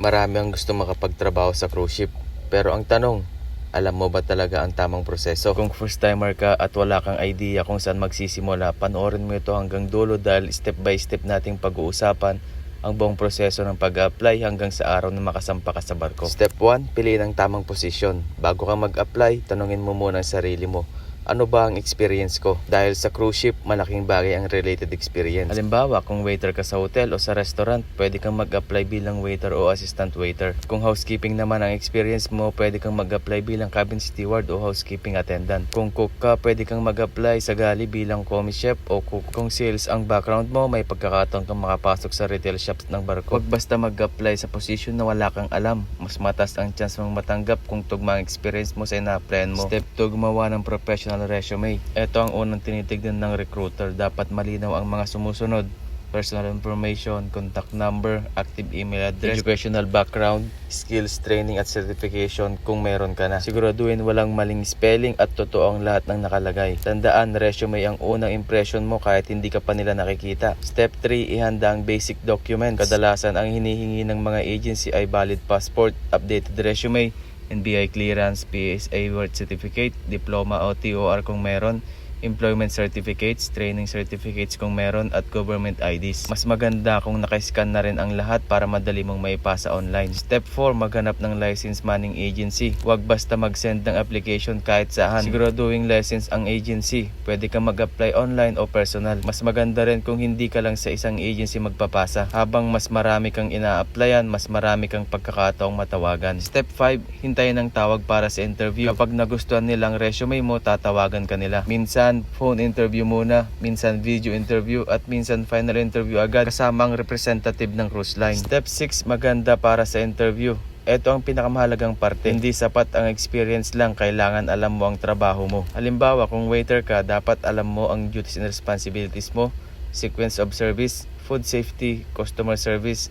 Marami ang gusto makapagtrabaho sa cruise ship. Pero ang tanong, alam mo ba talaga ang tamang proseso? Kung first timer ka at wala kang idea kung saan magsisimula, panoorin mo ito hanggang dulo dahil step by step nating pag-uusapan ang buong proseso ng pag-apply hanggang sa araw na makasampa ka sa barko. Step 1, piliin ang tamang posisyon. Bago ka mag-apply, tanungin mo muna ang sarili mo. Ano ba ang experience ko? Dahil sa cruise ship, malaking bagay ang related experience. Halimbawa, kung waiter ka sa hotel o sa restaurant, pwede kang mag-apply bilang waiter o assistant waiter. Kung housekeeping naman ang experience mo, pwede kang mag-apply bilang cabin steward o housekeeping attendant. Kung cook ka, pwede kang mag-apply sa galley bilang commie chef o cook. Kung sales ang background mo, may pagkakataon kang makapasok sa retail shops ng barko. Huwag basta mag-apply sa position na wala kang alam. Mas mataas ang chance mong matanggap kung tugma ang experience mo sa ina-applyan mo. Step 2, gumawa ng professional resume. Ito ang unang tinitignan ng recruiter. Dapat malinaw ang mga sumusunod: personal information, contact number, active email address, educational background, skills, training at certification kung meron ka na. Siguraduhin walang maling spelling at totoo ang lahat ng nakalagay. Tandaan, resume ang unang impression mo kahit hindi ka pa nila nakikita. Step 3, ihanda ang basic documents. Kadalasan ang hinihingi ng mga agency ay valid passport, updated resume, NBI clearance, PSA Work Certificate, Diploma o TOR kung meron, employment certificates, training certificates kung meron, at government IDs. Mas maganda kung naka-scan na rin ang lahat para madali mong maipasa online. Step 4, maghanap ng license manning agency. Huwag basta mag-send ng application kahit saan. Siguraduhin license ang agency. Pwede kang mag-apply online o personal. Mas maganda rin kung hindi ka lang sa isang agency magpapasa. Habang mas marami kang ina-applyan, mas marami kang pagkakataong matawagan. Step 5, hintayin ang tawag para sa interview. Kapag nagustuhan nilang resume mo, tatawagan ka nila. Minsan phone interview muna, minsan video interview, at minsan final interview agad kasama ang representative ng cruise line. Step 6, maganda para sa interview. Ito ang pinakamahalagang parte. Hindi sapat ang experience lang, kailangan alam mo ang trabaho mo. Halimbawa, kung waiter ka, dapat alam mo ang duties and responsibilities mo, sequence of service, food safety, customer service,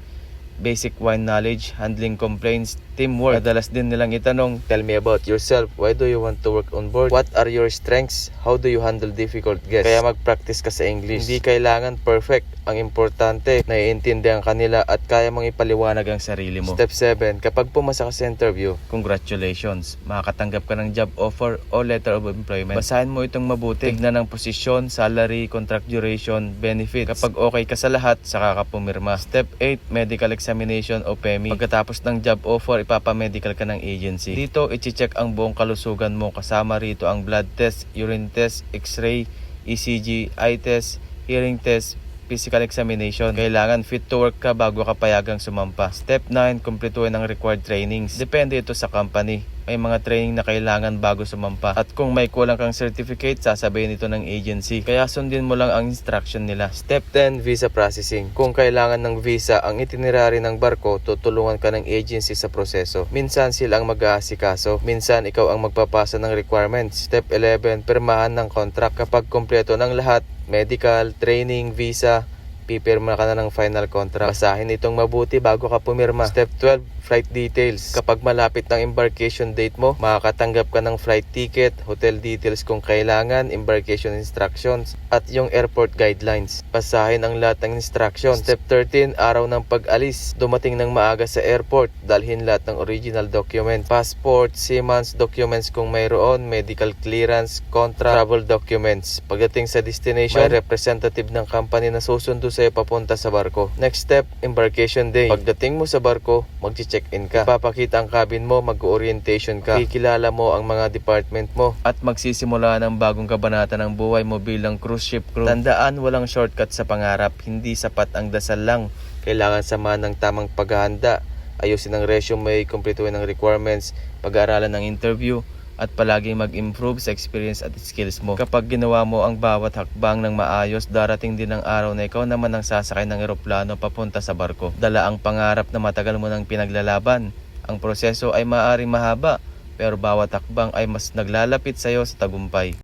basic wine knowledge, handling complaints, teamwork. Madalas din nilang itanong, tell me about yourself. Why do you want to work on board? What are your strengths? How do you handle difficult guests? Kaya mag-practice ka sa English. Hindi kailangan perfect. Ang importante, naiintindihan kanila at kaya mong ipaliwanag ang sarili mo. Step 7, kapag pumasa ka sa interview, congratulations. Makakatanggap ka ng job offer o letter of employment. Basahin mo itong mabuti. Tignan ang posisyon, salary, contract duration, benefits. Kapag okay ka sa lahat, saka ka pumirma. Step 8, medical examination o PEMI. Pagkatapos ng job offer, ipapamedical ka ng agency. Dito, ichi-check ang buong kalusugan mo. Kasama rito ang blood test, urine test, x-ray, ECG, eye test, hearing test, physical examination. Kailangan fit to work ka bago ka payagang sumampa. Step 9, kumpletuhin ang required trainings. Depende ito sa company. May mga training na kailangan bago sumampa. At kung may kulang kang certificate, sasabihin ito ng agency. Kaya sundin mo lang ang instruction nila. Step 10, visa processing. Kung kailangan ng visa ang itinerary ng barko, tutulungan ka ng agency sa proseso. Minsan sila ang mag-aasikaso. Minsan ikaw ang magpapasa ng requirements. Step 11, pirmahan ng contract. Kapag kumpleto ng lahat, medical, training, visa, pipirma ka na ng final contract. Basahin itong mabuti bago ka pumirma. Step 12, flight details. Kapag malapit ng embarkation date mo, makakatanggap ka ng flight ticket, hotel details kung kailangan, embarkation instructions, at yung airport guidelines. Basahin ang lahat ng instructions. Step 13, araw ng pag-alis. Dumating ng maaga sa airport. Dalhin lahat ng original documents. Passport, seaman's documents kung mayroon, medical clearance, contract, travel documents. Pagdating sa destination, may representative ng company na susundo sa'yo papunta sa barko. Next step, embarkation day. Pagdating mo sa barko, mag-check-in ka. Papakita ang cabin mo, mag-orientation ka. Kikilala mo ang mga department mo. At magsisimula ng bagong kabanata ng buhay mo bilang cruise ship crew. Tandaan, walang shortcut sa pangarap. Hindi sapat ang dasal lang. Kailangan samahan ng tamang paghahanda. Ayusin ang resume, kumpletuhin ang requirements, pag-aaralan ng interview, at palaging mag-improve sa experience at skills mo. Kapag ginawa mo ang bawat hakbang ng maayos, darating din ang araw na ikaw naman ang sasakay ng eroplano papunta sa barko. Dala ang pangarap na matagal mo nang pinaglalaban. Ang proseso ay maaaring mahaba, pero bawat hakbang ay mas naglalapit sa iyo sa tagumpay.